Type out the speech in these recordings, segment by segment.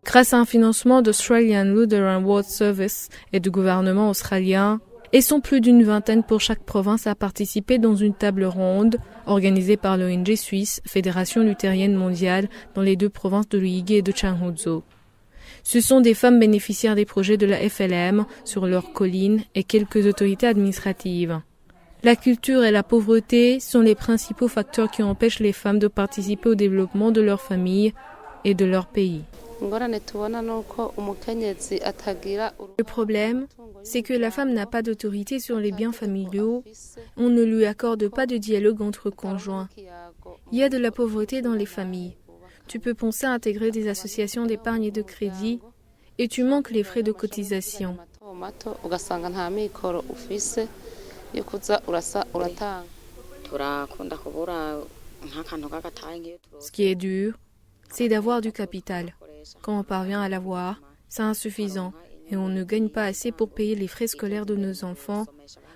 Grâce à un financement d'Australian Lutheran World Service et du gouvernement australien, ils sont plus d'une vingtaine pour chaque province à participer dans une table ronde organisée par l'ONG suisse Fédération luthérienne mondiale dans les deux provinces de Luigi et de Changzhou. Ce sont des femmes bénéficiaires des projets de la FLM sur leurs collines et quelques autorités administratives. La culture et la pauvreté sont les principaux facteurs qui empêchent les femmes de participer au développement de leur famille et de leur pays. Le problème, c'est que la femme n'a pas d'autorité sur les biens familiaux, on ne lui accorde pas de dialogue entre conjoints. Il y a de la pauvreté dans les familles. Tu peux penser à intégrer des associations d'épargne et de crédit et tu manques les frais de cotisation. Ce qui est dur, c'est d'avoir du capital. Quand on parvient à l'avoir, c'est insuffisant et on ne gagne pas assez pour payer les frais scolaires de nos enfants,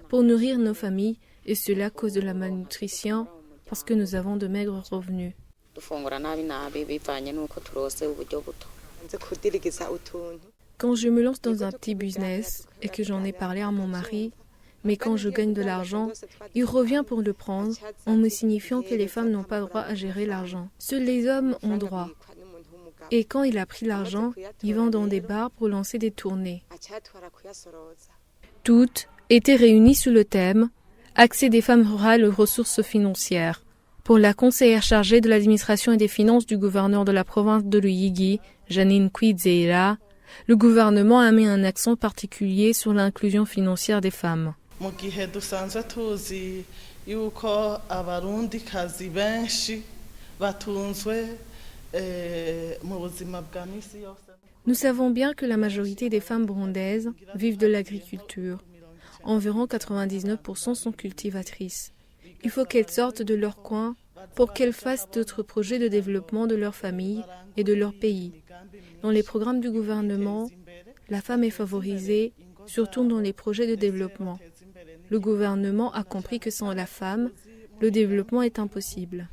pour nourrir nos familles, et cela à cause de la malnutrition, parce que nous avons de maigres revenus. Quand je me lance dans un petit business et que j'en ai parlé à mon mari, mais quand je gagne de l'argent, il revient pour le prendre en me signifiant que les femmes n'ont pas droit à gérer l'argent. Seuls les hommes ont droit. Et quand il a pris l'argent, il va dans des bars pour lancer des tournées. Toutes étaient réunies sous le thème « Accès des femmes rurales aux ressources financières ». Pour la conseillère chargée de l'administration et des finances du gouverneur de la province de Luigi, Janine Kwizera, le gouvernement a mis un accent particulier sur l'inclusion financière des femmes. Nous savons bien que la majorité des femmes burundaises vivent de l'agriculture. Environ 99% sont cultivatrices. Il faut qu'elles sortent de leur coin pour qu'elles fassent d'autres projets de développement de leur famille et de leur pays. Dans les programmes du gouvernement, la femme est favorisée, surtout dans les projets de développement. Le gouvernement a compris que sans la femme, le développement est impossible.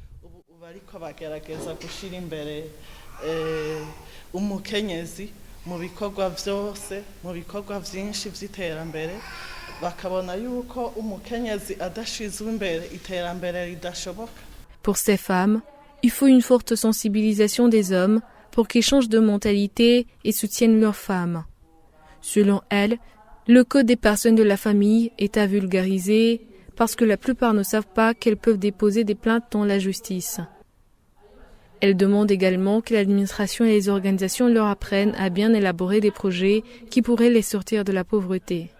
Pour ces femmes, il faut une forte sensibilisation des hommes pour qu'ils changent de mentalité et soutiennent leurs femmes. Selon elles, le code des personnes de la famille est à vulgariser parce que la plupart ne savent pas qu'elles peuvent déposer des plaintes dans la justice. Elles demandent également que l'administration et les organisations leur apprennent à bien élaborer des projets qui pourraient les sortir de la pauvreté.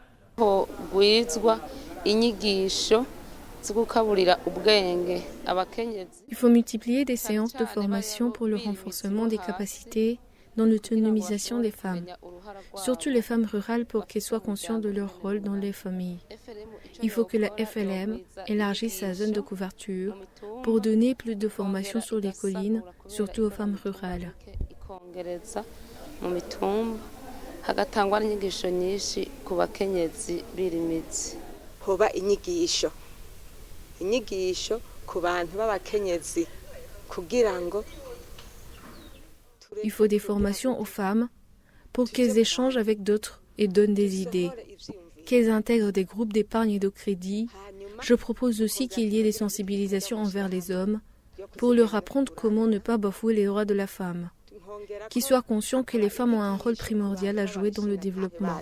Il faut multiplier des séances de formation pour le renforcement des capacités dans l'autonomisation des femmes, surtout les femmes rurales pour qu'elles soient conscientes de leur rôle dans les familles. Il faut que la FLM élargisse sa zone de couverture pour donner plus de formation sur les collines, surtout aux femmes rurales. Il faut des formations aux femmes pour qu'elles échangent avec d'autres et donnent des idées, qu'elles intègrent des groupes d'épargne et de crédit. Je propose aussi qu'il y ait des sensibilisations envers les hommes pour leur apprendre comment ne pas bafouer les droits de la femme, qu'ils soient conscients que les femmes ont un rôle primordial à jouer dans le développement.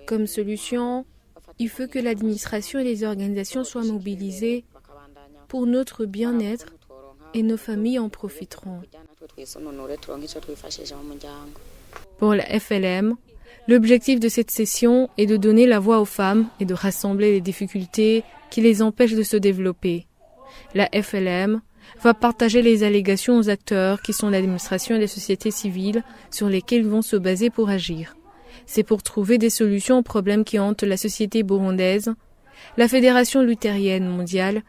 Comme solution, il faut que l'administration et les organisations soient mobilisées pour notre bien-être et nos familles en profiteront. Pour la FLM, l'objectif de cette session est de donner la voix aux femmes et de rassembler les difficultés qui les empêchent de se développer. La FLM va partager les allégations aux acteurs qui sont l'administration et les sociétés civiles sur lesquels ils vont se baser pour agir. C'est pour trouver des solutions aux problèmes qui hantent la société burundaise, la Fédération luthérienne mondiale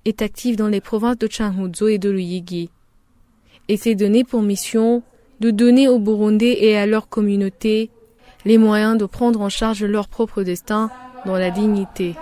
est actif dans les provinces de Changuzo et de Ruyigi. Et s'est donné pour mission de donner aux Burundais et à leur communauté les moyens de prendre en charge leur propre destin dans la dignité.